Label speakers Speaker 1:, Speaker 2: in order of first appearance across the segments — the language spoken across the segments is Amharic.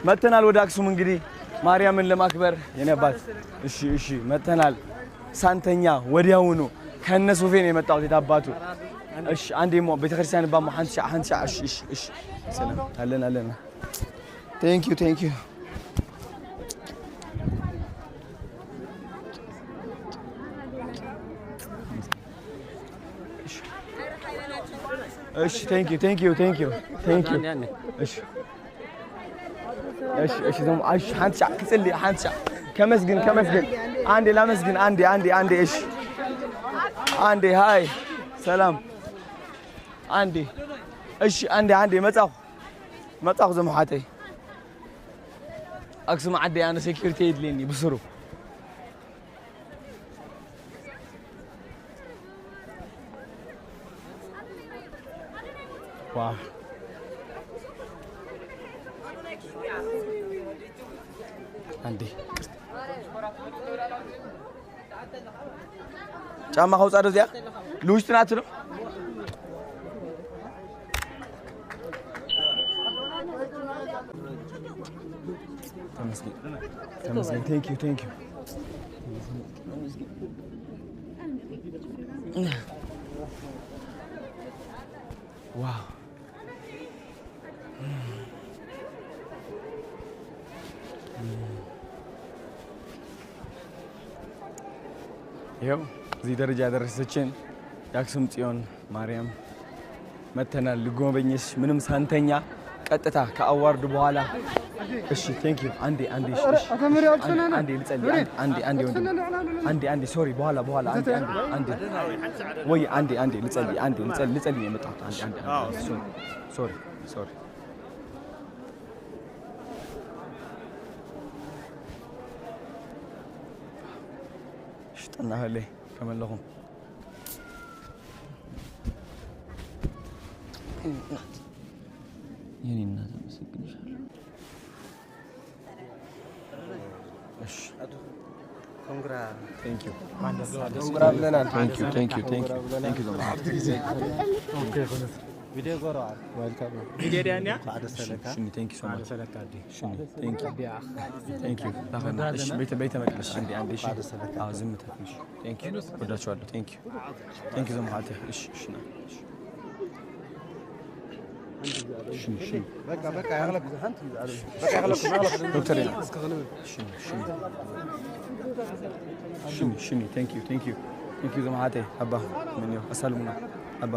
Speaker 1: መተናል ወደ አክሱም እንግዲህ ማርያምን ለማክበር የነባት እሺ መተናል ሳንተኛ ወዲያውኑ ከነ ሶፌን የመጣው የታባቱ እሺ አንዴ ሞ ቤተክርስቲያን ባሞ ሐንሳ እሺ ሰላም አለን ቴንክ ዩ እሺ ቴንክ ዩ እሺ ደግሞ ሐንሳ ክጽልይ ሐንሳ ከመስግን አንዴ ላመስግን አንዴ እሺ አንዴ ሃይ ሰላም አንዴ እሺ አንዴ መጻሁ ዘመሓተይ አክሱም ዓዲ አነ ሴኩሪቲ ይድልኒ ብስሩ ዋው አንዴ ጫማ ኸውፃ ደዚያ ልውሽጥ ናት ነው ተመስገን ቴንክ ዩ ዋው ይኸው እዚህ ደረጃ ያደረሰችን የአክሱም ጽዮን ማርያም መተናል ልጎበኝሽ ምንም ሳንተኛ ቀጥታ ከአዋርዱ በኋላ እሺ ቴንክ ዩ አንዴ ልጸልይ አንዴ ሶሪ በኋላ አንዴ ወይ አንዴ ልጸልይ የመጣሁት አንዴ ሶሪ ሽጥና ህሌ ከመለኹም የኔ እናት አመሰግንሻለሁ እሺ ኮንግራ ቴንክ ዩ ኮንግራ ብለናል ቴንክ ዩ ቪዲዮ ጎራል ዌልካም ቪዲዮ ዳንያ ሽኒ ቴንክ ዩ ሶ ማች ሽኒ ቴንክ ዩ እሺ ቤተ መቅደስ አንዴ እሺ ዝም ተፈሽ ቴንክ ዩ ወዳችኋለሁ ቴንክ ዩ ዘማሃተ እሺ ሽኒ በቃ ያغلب አንተ በቃ ያغلب ዶክተር ሽኒ ቴንክ ዩ ዘማሃተ አባ ምን ነው አሰልሙና አባ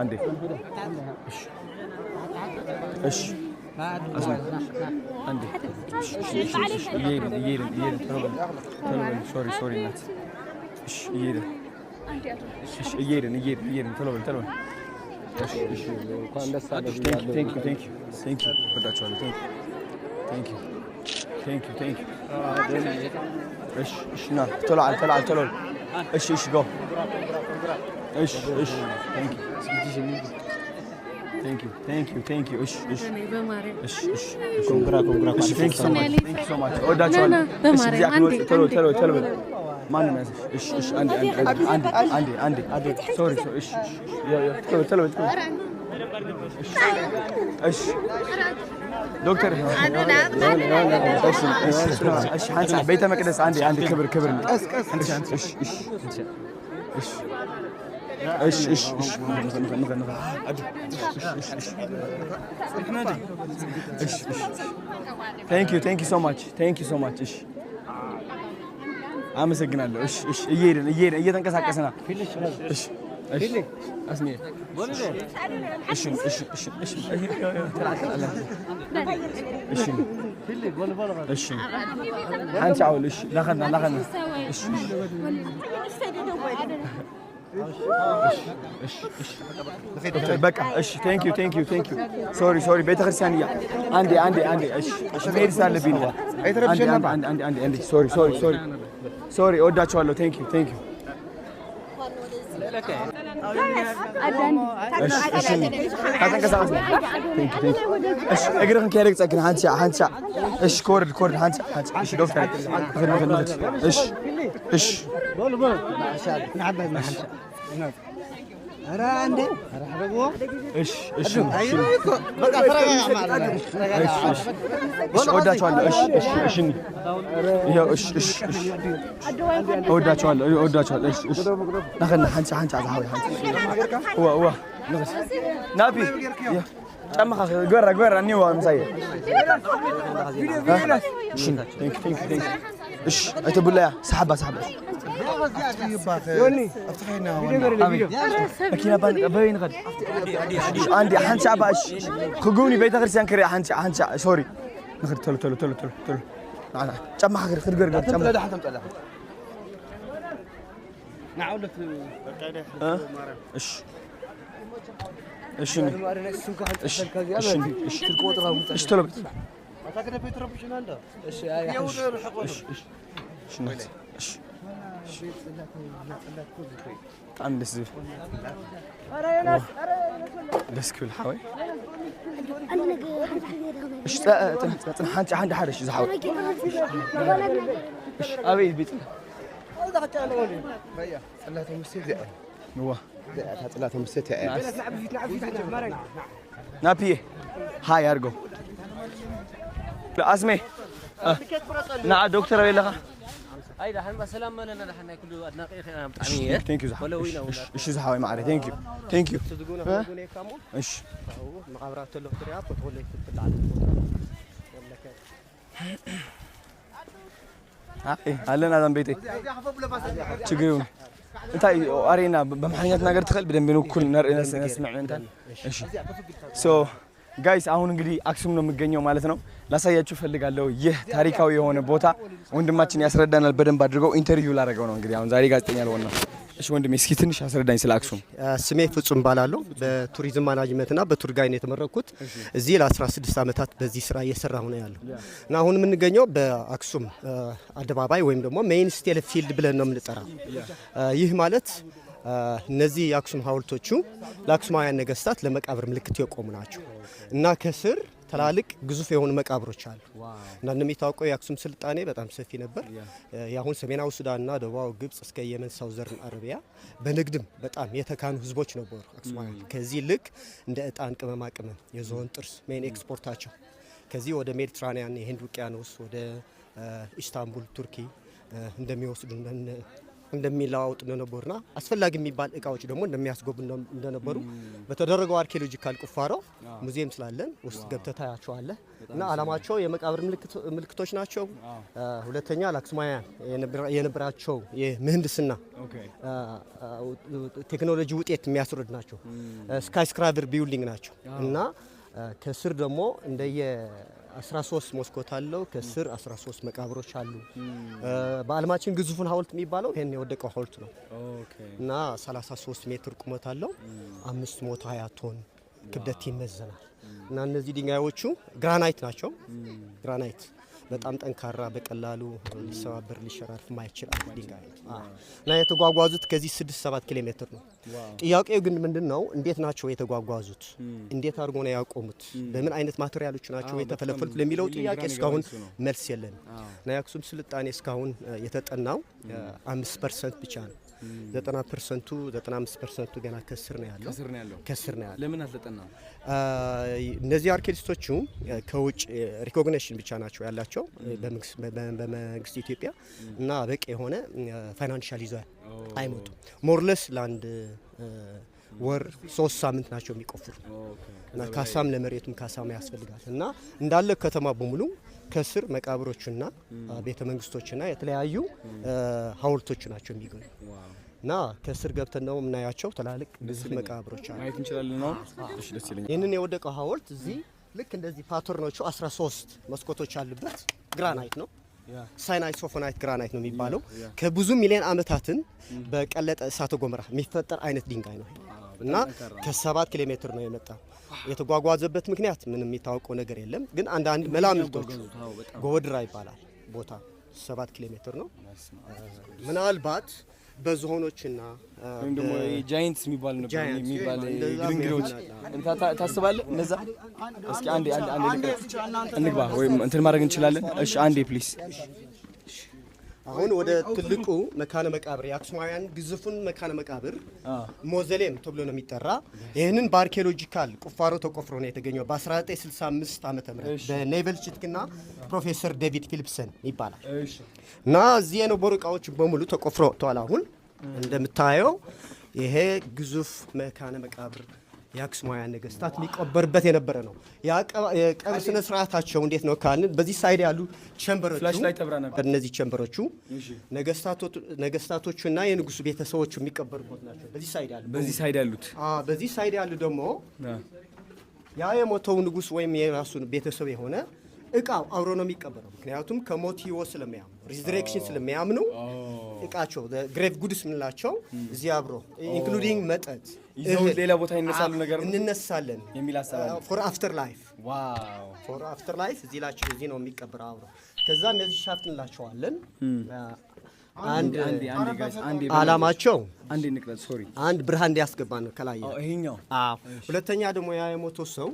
Speaker 1: አንዴ እሺ አንዴ ይሄን ሶሪ ናት እሺ ይሄን ቶሎ እሺ እንኳን ደስ አለህ ቴንክ ዩ ወዳችኋለሁ ቴንክ ዩ እሺ ና ቶሎ እሺ ጎ እሺ ቴንክ ዩ እሺ ኮንግራ እሺ ቴንክ ዩ ሶ ማች ወዳችኋለሁ እሺ ቶሎ ማንም ያዘሽ እሺ አንዴ ሶሪ እሺ ቶሎ እሺ ዶክተር እሺ ሐንሳ ቤተ መቅደስ አንዴ ክብር እሺ ቴንክ ዩ ሶ ማች እሺ አመሰግናለሁ እሺ እየሄድን እየተንቀሳቀስና እሺ አስሜ እሺ አንቺ አውል እሺ ላኸና እሺ በቃ እሺ ቴንክ ዩ ሶሪ ቤተክርስቲያን አንዴ እሺ መሄድ ስላለብኝ ነው አንዴ ሶሪ እወዳቸዋለሁ ቴንክ ዩ እግርህን ከሄደህ ፀግን ሀንሳ እሺ ኮርድ ሀንሳ እሺ ዶክተር እሺ
Speaker 2: ኧረ አንዴ ኧረ ደግሞ
Speaker 1: እሺ እሺ በቃ እወዳቸዋለሁ። እሺ ይኸው እሺ እወዳቸዋለሁ። እሺ ናኸና ሓንሳ ዝሓወይ ዋ ናቢ ጫማኻ ግበራ እኒዋ ምሳየ እሺ ኣይተቡላያ ሰሓባ يوني افتحينا ماكينه باين غد عندي حنشع باش خقوني بيت غير كري حنشع سوري نخد تلو انا جمع غير جمع لا حتى مطلع نعاود لك ايش ايش ايش تلو اعتقد بيت ربشنا عنده ايش ايش عم دسف دسك بالحوي ايش حنت عند حرش زحوي ايش ابي بيت ثلاثه مستدع هو ثلاثه مستدع نابي هاي ارجو لا اسمي نعم دكتور ولا اي ده حنا سلام مننا نحن كله ادناقي مطعميه ثانك يو ولو وين ايش زحوي معري ثانك يو تدقون كامو ايش مقابرات له ترياب وتقول لك تطلع على اي علنا ذم بيتي تشغيون انت ارينا بمحنيات ነገር ትخል በደንብ ነው ኩል ነስማዕ እንታ እሺ ሶ ጋይስ አሁን እንግዲህ አክሱም ነው የሚገኘው ማለት ነው ላሳያችሁ ፈልጋለሁ ይህ ታሪካዊ የሆነ ቦታ ወንድማችን ያስረዳናል በደንብ አድርገው ኢንተርቪው ላደረገው ነው እንግዲህ አሁን ዛሬ ጋዜጠኛ ለሆነ እሺ ወንድሜ እስኪ ትንሽ አስረዳኝ ስለ አክሱም
Speaker 3: ስሜ ፍጹም ባላለው በቱሪዝም ማናጅመንትና በቱር ጋይድ የተመረኩት እዚህ ለ16 አመታት በዚህ ስራ እየሰራሁ ነው ያለው እና አሁን የምንገኘው በአክሱም አደባባይ ወይም ደግሞ ሜን ስቴል ፊልድ ብለን ነው የምንጠራው ይህ ማለት እነዚህ የአክሱም ሐውልቶቹ ለአክሱማውያን ነገስታት ለመቃብር ምልክት የቆሙ ናቸው እና ከስር ትላልቅ ግዙፍ የሆኑ መቃብሮች አሉ እና እንደሚታወቀው የአክሱም ስልጣኔ በጣም ሰፊ ነበር ያሁን ሰሜናዊ ሱዳንና ደቡባዊ ግብጽ እስከ የመን ሳውዘርን አረቢያ በንግድም በጣም የተካኑ ህዝቦች ነበሩ አክሱማውያን ከዚህ ልክ እንደ እጣን ቅመማ ቅመም የዝሆን ጥርስ ሜን ኤክስፖርታቸው ከዚህ ወደ ሜዲትራኒያን የህንድ ውቅያኖስ ወደ ኢስታንቡል ቱርኪ እንደሚወስዱ እንደሚላውጥ ነበርና አስፈላጊ የሚባል እቃዎች ደግሞ እንደሚያስጎብ እንደነበሩ በተደረገው አርኪኦሎጂካል ቁፋሮ ሙዚየም ስላለን ውስጥ ገብተህ ታያቸዋለህ እና አላማቸው የመቃብር ምልክቶች ናቸው ሁለተኛ ለአክሱማውያን የነበራቸው የምህንድስና ቴክኖሎጂ ውጤት የሚያስረዱ ናቸው ስካይስክራይበር ቢልዲንግ ናቸው እና ከስር ደግሞ እንደየ 13 መስኮት አለው ከስር 13 መቃብሮች አሉ በአለማችን ግዙፉን ሐውልት የሚባለው ይሄን የወደቀው ሐውልት ነው እና 33 ሜትር ቁመት አለው 520 ቶን ክብደት ይመዘናል እና እነዚህ ድንጋዮቹ ግራናይት ናቸው ግራናይት በጣም ጠንካራ በቀላሉ ሊሰባበር ሊሸራርፍ ማይችል ድንጋይ እና የተጓጓዙት ከዚህ 6-7 ኪሎ ሜትር ነው ጥያቄው ግን ምንድነው እንዴት ናቸው የተጓጓዙት እንዴት አድርጎ ነው ያቆሙት በምን አይነት ማቴሪያሎች ናቸው የተፈለፈሉት ለሚለው ጥያቄ እስካሁን መልስ የለም እና የአክሱም ስልጣኔ እስካሁን የተጠናው 5% ብቻ ነው 90% 95% ገና ከስር ነው ያለው ለምን አልተጠናው እነዚህ አርኪኦሎጂስቶቹ ከውጭ ሪኮግኒሽን ብቻ ናቸው ያላቸው በመንግስት ኢትዮጵያ እና በቂ የሆነ ፋይናንሻል ይዘው አይመጡም ሞርለስ ላንድ ወር 3 ሳምንት ናቸው የሚቆፍሩ እና ካሳም ለመሬቱም ካሳም ያስፈልጋል እና እንዳለ ከተማ በሙሉ ከስር መቃብሮችና ቤተ መንግስቶችና የተለያዩ ሐውልቶች ናቸው የሚገኙ እና ከስር ገብተን ነው የምናያቸው ትላልቅ ግዙፍ መቃብሮች አሉ ማየት እንችላለን ነው እሺ ደስ ይለኛል ይሄንን የወደቀው ሐውልት እዚህ ልክ እንደዚህ ፓተርኖቹ 13 መስኮቶች አሉበት ግራናይት ነው ሳይናይት ሶፎናይት ግራናይት ነው የሚባለው ከብዙ ሚሊዮን አመታትን በቀለጠ እሳተ ገሞራ የሚፈጠር አይነት ድንጋይ ነው እና ከ7 ኪሎ ሜትር ነው የመጣው የተጓጓዘበት ምክንያት ምንም የሚታወቀው ነገር የለም ግን አንድ መላምቶች ጎድራ ይባላል ቦታ 7 ኪሎ ሜትር ነው ምናልባት በዝሆኖችና
Speaker 1: ወይም ደግሞ ጃይንትስ የሚባል ግሪንግሮች ታስባለህ እነዛ እስኪ አንዴ እንግባ ወይም እንትን ማድረግ እንችላለን እሺ አንዴ ፕሊስ
Speaker 3: አሁን ወደ ትልቁ መካነ መቃብር የአክሱማውያን ግዙፉን መካነ መቃብር ሞዘሌም ተብሎ ነው የሚጠራ። ይህንን በአርኪኦሎጂካል ቁፋሮ ተቆፍሮ ነው የተገኘው በ1965 ዓመተ ምህረት በኔቨል ቺትክና ፕሮፌሰር ዴቪድ ፊሊፕሰን ይባላል። እና እዚህ የነበሩ እቃዎች በሙሉ ተቆፍሮ ወጥተዋል። አሁን እንደምታየው ይሄ ግዙፍ መካነ መቃብር የአክሱማውያን ነገስታት የሚቀበርበት የነበረ ነው። የቀብር ስነ ስርዓታቸው እንዴት ነው ካልን በዚህ ሳይድ ያሉ ቸምበሮቹ እነዚህ ቸምበሮቹ ነገስታቶቹና የንጉሱ ቤተሰቦቹ የሚቀበሩበት ናቸው። በዚህ ሳይድ ያሉ ደግሞ ያ የሞተው ንጉስ ወይም የራሱን ቤተሰብ የሆነ እቃው አብሮ ነው የሚቀበረው። ምክንያቱም ከሞት ህይወት ስለሚያምኑ ሪዝሬክሽን ስለሚያምኑ እቃቸው ግሬቭ ጉድስ ምንላቸው እዚህ አብሮ ኢንክሉዲንግ መጠጥ
Speaker 1: ይዘው ሌላ ቦታ ይነሳሉ ነገር
Speaker 3: እንነሳለን
Speaker 1: የሚል ሐሳብ
Speaker 3: ፎር አፍተር ላይፍ ፎር አፍተር ላይፍ እዚህ ነው የሚቀበረው አብሮ። ከዛ እነዚህ ሻፍት እንላቸዋለን። አላማቸው አንድ ብርሃን እንዲያስገባ ነው ከላይ
Speaker 1: ይሄኛው።
Speaker 3: ሁለተኛ ደግሞ ያ የሞተው ሰው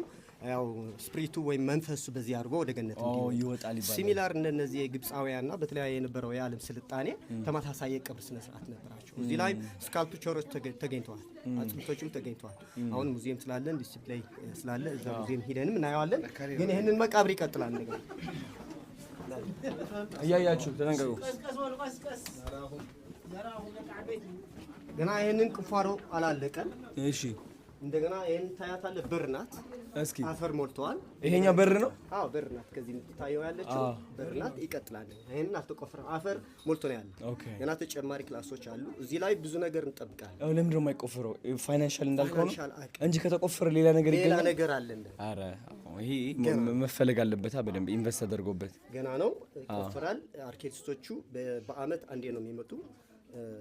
Speaker 3: ያው ስፒሪቱ ወይም መንፈሱ በዚህ አድርጎ ወደ ገነት
Speaker 1: ይወጣል ይባላል።
Speaker 3: ሲሚላር እንደነዚህ የግብፃውያንና በተለያየ የነበረው የዓለም ስልጣኔ ተመሳሳይ የቀብር ስነ ስርዓት ነበራቸው። እዚህ ላይ ስካልፕቸሮች ተገኝተዋል፣ አጥንቶችም ተገኝተዋል። አሁን ሙዚየም ስላለን ዲስፕሌይ ስላለ እዛ ሙዚየም ሄደንም እናየዋለን። ግን ይህንን መቃብር ይቀጥላል ነገር
Speaker 1: እያያችሁ ተጠንቀቁ።
Speaker 3: ገና ይህንን ቁፋሮ አላለቀም።
Speaker 1: እሺ
Speaker 3: እንደገና ይሄን ታያታለህ። በር ናት።
Speaker 1: እስኪ
Speaker 3: አፈር ሞልተዋል።
Speaker 1: ይሄኛው በር ነው?
Speaker 3: አዎ በር ናት። ከዚህ የምትታየው ያለችው በር ናት። ይቀጥላል። ይሄን አልተቆፈረም። አፈር ሞልቶ ነው ያለ። ገና ተጨማሪ ክላሶች አሉ። እዚህ ላይ ብዙ ነገር እንጠብቃለን።
Speaker 1: ለምንድን ነው የማይቆፍረው? ፋይናንሻል እንዳልከው ነው እንጂ ከተቆፈረ ሌላ ነገር ይገኛል።
Speaker 3: ሌላ ነገር አለ።
Speaker 1: አረ ይሄ መፈለግ አለበት። በደንብ ኢንቨስት ተደርጎበት
Speaker 3: ገና ነው ይቆፍራል። አርኪቴክቶቹ በአመት አንዴ ነው የሚመጡ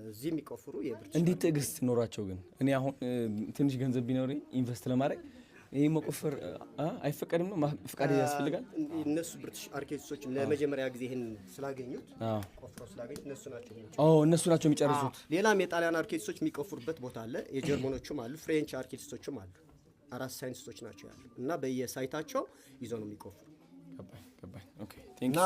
Speaker 3: እዚህ የሚቆፍሩ የብርጭ።
Speaker 1: እንዴት ትዕግስት ኖራቸው ግን? እኔ አሁን ትንሽ ገንዘብ ቢኖረኝ ኢንቨስት ለማድረግ ይሄ መቆፈር አይፈቀድም ነው? ፍቃድ ያስፈልጋል?
Speaker 3: እነሱ ብሪቲሽ አርኪቴክቶች ለመጀመሪያ ጊዜ ይሄን ስላገኙት ቆፍረው ስላገኙት እነሱ ናቸው የሚጨርሱት። ሌላም የጣሊያን አርኪቴክቶች የሚቆፍሩበት ቦታ አለ። የጀርመኖቹም አሉ፣ ፍሬንች አርኪቴክቶችም አሉ። 4 ሳይንቲስቶች ናቸው ያሉ እና በየሳይታቸው ይዘው ነው የሚቆፍሩ።
Speaker 1: ገባኝ። ኦኬ ቴንክ ዩ።